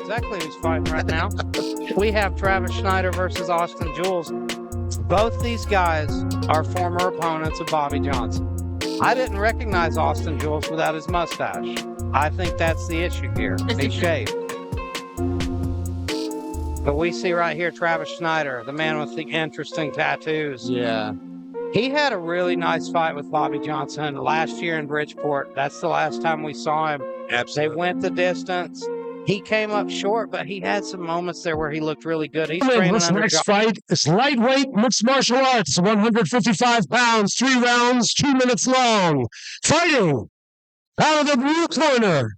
exactly who's fighting right now. We have Travis Schneider versus Austin Juelfs. Both these guys are former opponents of Bobby Johnson. I didn't recognize Austin Juelfs without his mustache. I think that's the issue here. He's shaved. But we see right here Travis Schneider, the man with the interesting tattoos. Yeah. He had a really nice fight with Bobby Johnson last year in Bridgeport. That's the last time we saw him. Absolutely. They went the distance. He came up short, but he had some moments there where he looked really good. He's training This under next fight is lightweight mixed martial arts, 155 pounds, 3 rounds, 2 minutes long. Fighting out of the blue corner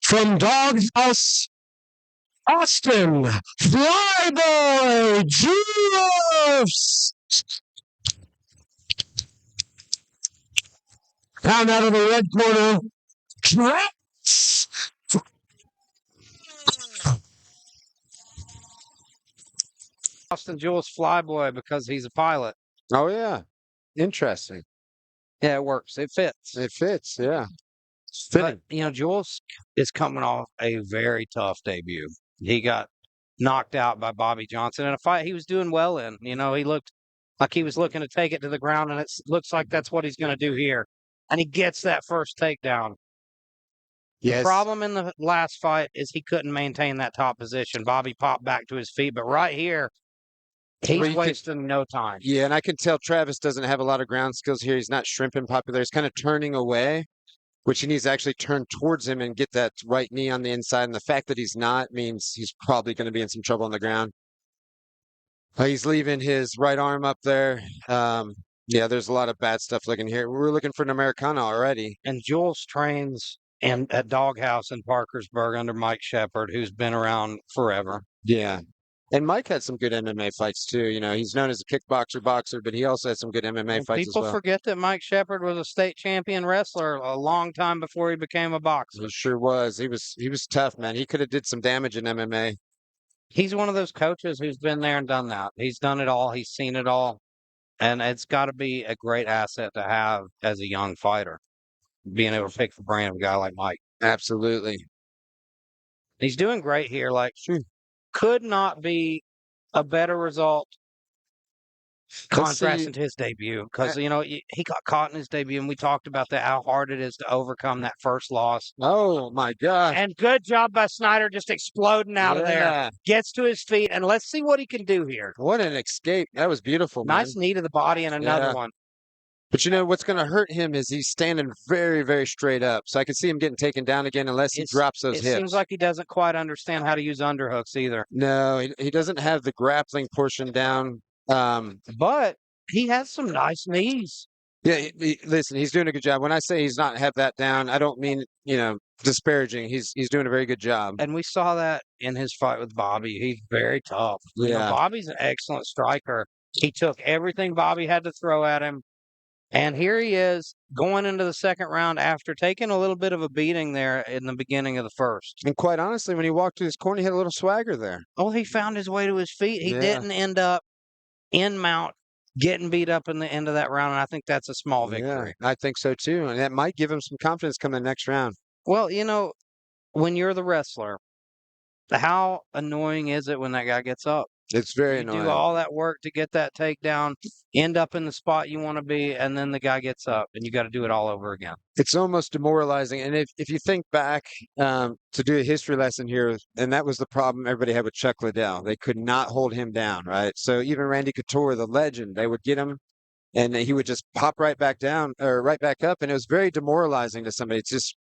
from Dawghouse, Austin Flyboy Juelfs. Down out of the red corner, Travis. Austin Juelfs Flyboy because he's a pilot. Oh, yeah. Interesting. Yeah, it works. It fits. It fits, yeah. It's But, fitting. Juelfs is coming off a very tough debut. He got knocked out by Bobby Johnson in a fight he was doing well in. He looked like he was looking to take it to the ground, and it looks like that's what he's going to do here. And he gets that first takedown. Yes. The problem in the last fight is he couldn't maintain that top position. Bobby popped back to his feet, but right here, he's wasting no time. Yeah, and I can tell Travis doesn't have a lot of ground skills here. He's not shrimping popular. He's kind of turning away, which he needs to actually turn towards him and get that right knee on the inside. And the fact that he's not means he's probably going to be in some trouble on the ground. He's leaving his right arm up there. Yeah, there's a lot of bad stuff looking here. We're looking for an Americana already. And Juelfs trains at Dawghouse in Parkersburg under Mike Shepard, who's been around forever. Yeah. And Mike had some good MMA fights too. He's known as a kickboxer, boxer, but he also had some good MMA And fights as people well. forget that Mike Shepard was a state champion wrestler a long time before he became a boxer. He sure was. He was tough, man. He could have did some damage in MMA. He's one of those coaches who's been there and done that. He's done it all. He's seen it all. And it's got to be a great asset to have as a young fighter, being able to pick the brain of a guy like Mike. Absolutely. He's doing great here. Could not be a better result contrasting to his debut because, he got caught in his debut, and we talked about that, how hard it is to overcome that first loss. Oh, my gosh. And good job by Schneider just exploding out of there. Gets to his feet, and let's see what he can do here. What an escape. That was beautiful, man. Nice knee to the body and another one. But what's going to hurt him is he's standing very, very straight up. So I can see him getting taken down again unless he drops those hips. It seems like he doesn't quite understand how to use underhooks either. No, he doesn't have the grappling portion down. But he has some nice knees. Yeah, listen, he's doing a good job. When I say he's not have that down, I don't mean, disparaging. He's doing a very good job. And we saw that in his fight with Bobby. He's very tough. Yeah. Bobby's an excellent striker. He took everything Bobby had to throw at him. And here he is going into the second round after taking a little bit of a beating there in the beginning of the first. And quite honestly, when he walked to his corner, he had a little swagger there. Oh, he found his way to his feet. He didn't end up in mount getting beat up in the end of that round, and I think that's a small victory. Yeah, I think so too, and that might give him some confidence coming the next round. Well, when you're the wrestler, how annoying is it when that guy gets up? It's very You annoying. do all that work to get that takedown, end up in the spot you want to be, and then the guy gets up, and you got to do it all over again. It's almost demoralizing. And if you think back to do a history lesson here, and that was the problem everybody had with Chuck Liddell. They could not hold him down, right? So even Randy Couture, the legend, they would get him, and he would just pop right back down or right back up. And it was very demoralizing to somebody. It just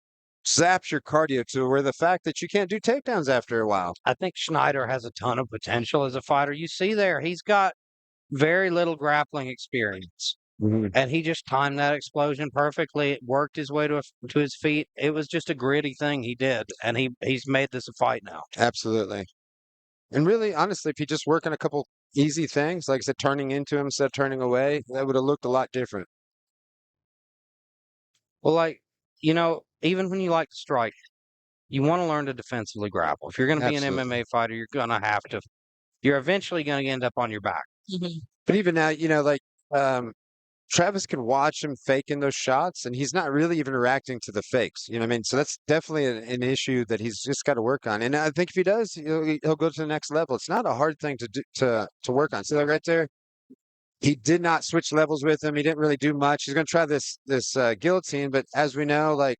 zaps your cardio to where the fact that you can't do takedowns after a while. I think Schneider has a ton of potential as a fighter. You see there, he's got very little grappling experience. Mm-hmm. And he just timed that explosion perfectly. It worked his way to his feet. It was just a gritty thing he did, and he's made this a fight now. Absolutely. And really, honestly, if he just working a couple easy things, like I said, turning into him instead of turning away, that would have looked a lot different. Well, even when you like to strike, you want to learn to defensively grapple. If you're going to be an MMA fighter, you're going to have to. You're eventually going to end up on your back. But even now, Travis can watch him faking those shots, and he's not really even reacting to the fakes. You know what I mean? So that's definitely an issue that he's just got to work on. And I think if he does, he'll go to the next level. It's not a hard thing to do, to work on. See that right there? He did not switch levels with him. He didn't really do much. He's going to try this guillotine, but as we know, like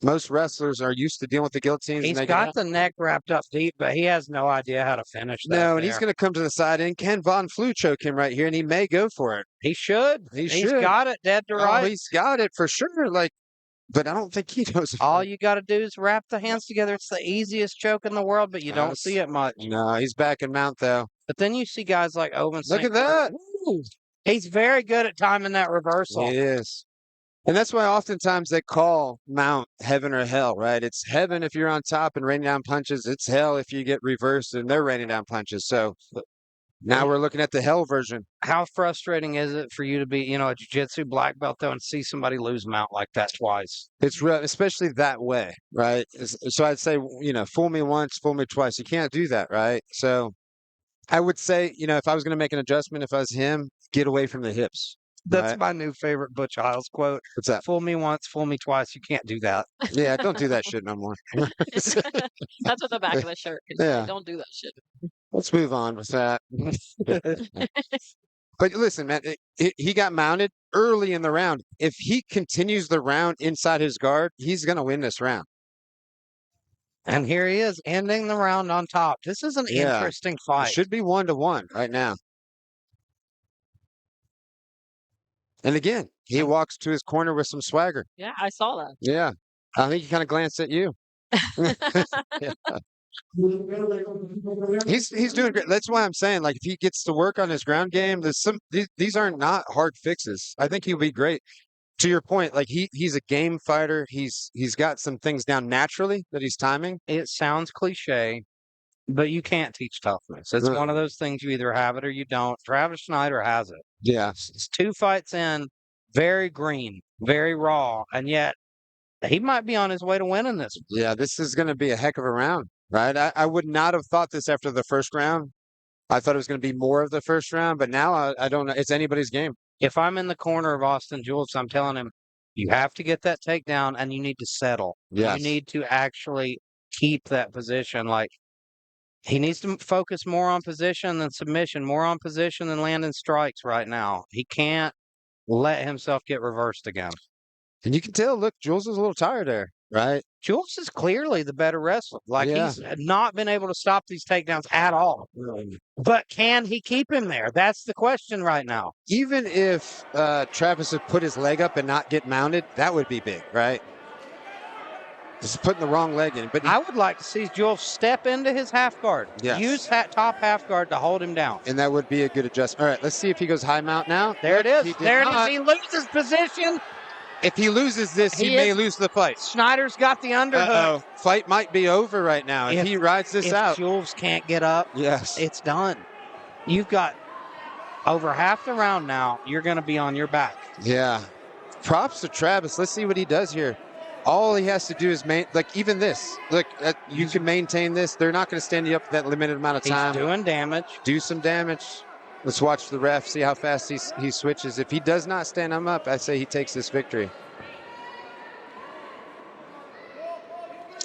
most wrestlers are used to dealing with the guillotines. He's got the neck wrapped up deep, but he has no idea how to finish that. No, and he's going to come to the side, and can Von Flue choke him right here, and he may go for it. He should. He's got it dead to right. He's got it for sure. Like, but I don't think he knows. All you got to do is wrap the hands together. It's the easiest choke in the world, but you don't see it much. No, he's back in mount though. But then you see guys like Owen. Look at that. He's very good at timing that reversal. He is. And that's why oftentimes they call mount heaven or hell, right? It's heaven if you're on top and raining down punches. It's hell if you get reversed and they're raining down punches. So now we're looking at the hell version. How frustrating is it for you to be, a jiu-jitsu black belt, though, and see somebody lose mount like that twice? It's real, especially that way, right? So I'd say, fool me once, fool me twice. You can't do that, right? So I would say, if I was going to make an adjustment, if I was him, get away from the hips. That's right? my new favorite Butch Hiles quote. What's that? Fool me once, fool me twice. You can't do that. Yeah, don't do that shit no more. That's what the back of the shirt can say. Don't do that shit. Let's move on with that. But listen, man, he got mounted early in the round. If he continues the round inside his guard, he's going to win this round. And here he is, ending the round on top. This is an interesting fight. It should be 1-1 right now. And again, he walks to his corner with some swagger. Yeah, I saw that. Yeah. I think he kind of glanced at you. Yeah. He's doing great. That's why I'm saying, like, if he gets to work on his ground game, these are not hard fixes. I think he'll be great. To your point, like he's a game fighter. He's got some things down naturally that he's timing. It sounds cliche, but you can't teach toughness. It's one of those things you either have it or you don't. Travis Schneider has it. Yeah. It's 2 fights in, very green, very raw, and yet he might be on his way to winning this. Yeah, this is going to be a heck of a round, right? I would not have thought this after the first round. I thought it was going to be more of the first round, but now I don't know. It's anybody's game. If I'm in the corner of Austin Juelfs, I'm telling him, you have to get that takedown and you need to settle. Yes. You need to actually keep that position. Like, he needs to focus more on position than submission, more on position than landing strikes right now. He can't let himself get reversed again. And you can tell, look, Jules is a little tired there, right? Jules is clearly the better wrestler. Like, he's not been able to stop these takedowns at all. But can he keep him there? That's the question right now. Even if Travis would put his leg up and not get mounted, that would be big, right? Just putting the wrong leg in. But I would like to see Juelfs step into his half guard. Yes. Use that top half guard to hold him down. And that would be a good adjustment. All right, let's see if he goes high mount now. There it is. He there it is. He loses position. If he loses this, he may lose the fight. Schneider's got the underhook. Uh-oh. Fight might be over right now. If he rides this out. If Juelfs can't get up, yes, it's done. You've got over half the round now. You're going to be on your back. Yeah. Props to Travis. Let's see what he does here. All he has to do is even this. Look, you can maintain this. They're not going to stand you up that limited amount of time. He's doing damage. Do some damage. Let's watch the ref, see how fast he switches. If he does not stand him up, I say he takes this victory.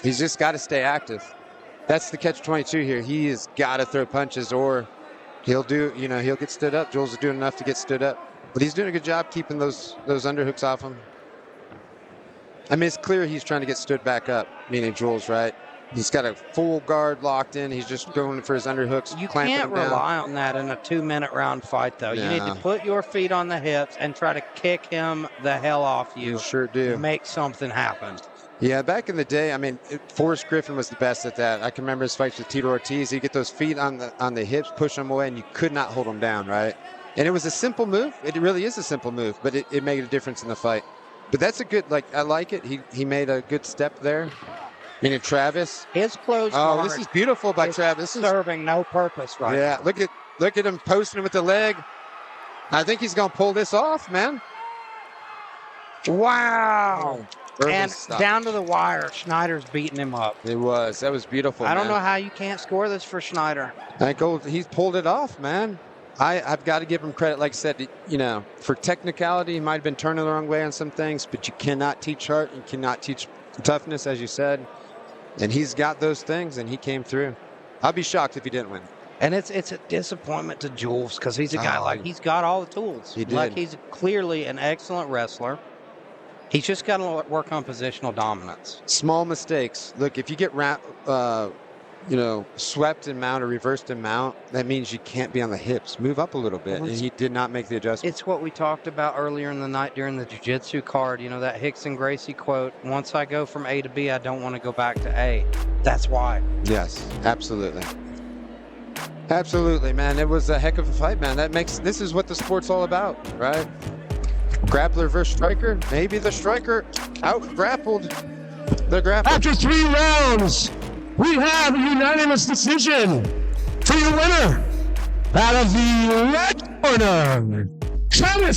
He's just got to stay active. That's the catch-22 here. He has got to throw punches or he'll get stood up. Jules is doing enough to get stood up. But he's doing a good job keeping those underhooks off him. I mean, it's clear he's trying to get stood back up, meaning Jules, right? He's got a full guard locked in. He's just going for his underhooks. You can't rely on that in a 2-minute round fight, though. You need to put your feet on the hips and try to kick him the hell off you. You sure do. Make something happen. Yeah, back in the day, I mean, Forrest Griffin was the best at that. I can remember his fights with Tito Ortiz. He'd get those feet on the hips, push them away, and you could not hold him down, right? And it was a simple move. It really is a simple move, but it made a difference in the fight. But that's a good, I like it. He made a good step there. Meaning Travis. His closed guard. Oh, this is beautiful by Travis. Serving no purpose right now. Yeah, look at him posting with the leg. I think he's going to pull this off, man. Wow. And down to the wire, Schneider's beating him up. It was. That was beautiful, I don't know how you can't score this for Schneider. He's pulled it off, man. I've got to give him credit. Like I said, you know, for technicality, he might have been turning the wrong way on some things, but you cannot teach heart. You cannot teach toughness, as you said. And he's got those things, and he came through. I'd be shocked if he didn't win. And it's a disappointment to Juelfs because he's a guy he's got all the tools. He did. Like he's clearly an excellent wrestler. He's just got to work on positional dominance. Small mistakes. Look, if you get you know, swept in mount or reversed in mount, that means you can't be on the hips. Move up a little bit, and he did not make the adjustment. It's what we talked about earlier in the night during the jiu-jitsu card, you know, that Hicks and Gracie quote, once I go from A to B, I don't want to go back to A. That's why. Yes, absolutely. Absolutely, man. It was a heck of a fight, man. This is what the sport's all about, right? Grappler versus striker. Maybe the striker out-grappled the grappler. After 3 rounds, we have a unanimous decision for your winner. Out of the red corner, Schneider.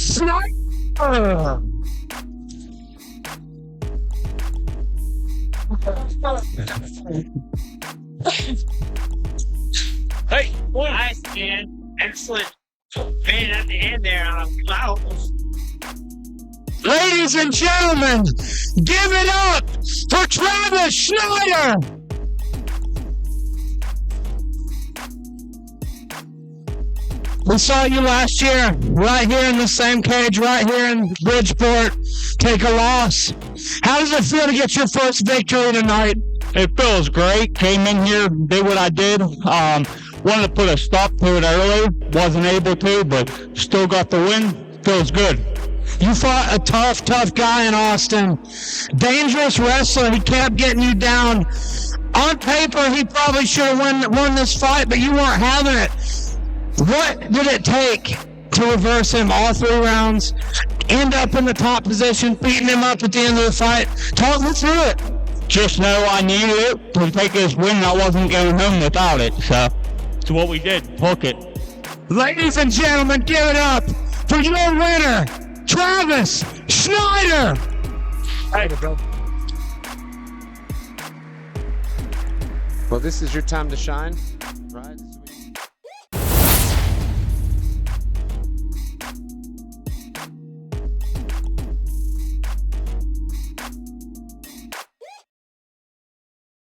Hey, nice, man. Excellent. Man, at the end there, wow. Ladies and gentlemen, give it up for Travis Schneider. We saw you last year, right here in the same cage, right here in Bridgeport, take a loss. How does it feel to get your first victory tonight? It feels great. Came in here, did what I did. Wanted to put a stop to it early. Wasn't able to, but still got the win. Feels good. You fought a tough guy in Austin. Dangerous wrestler. He kept getting you down. On paper, he probably should have won this fight, but you weren't having it. What did it take to reverse him all 3 rounds, end up in the top position, beating him up at the end of the fight? Talk me through it. Just know I needed it to take this win. I wasn't going home without it. So it's what we did. Took it. Ladies and gentlemen, give it up for your winner, Travis Schneider. Hey. Well, this is your time to shine, right?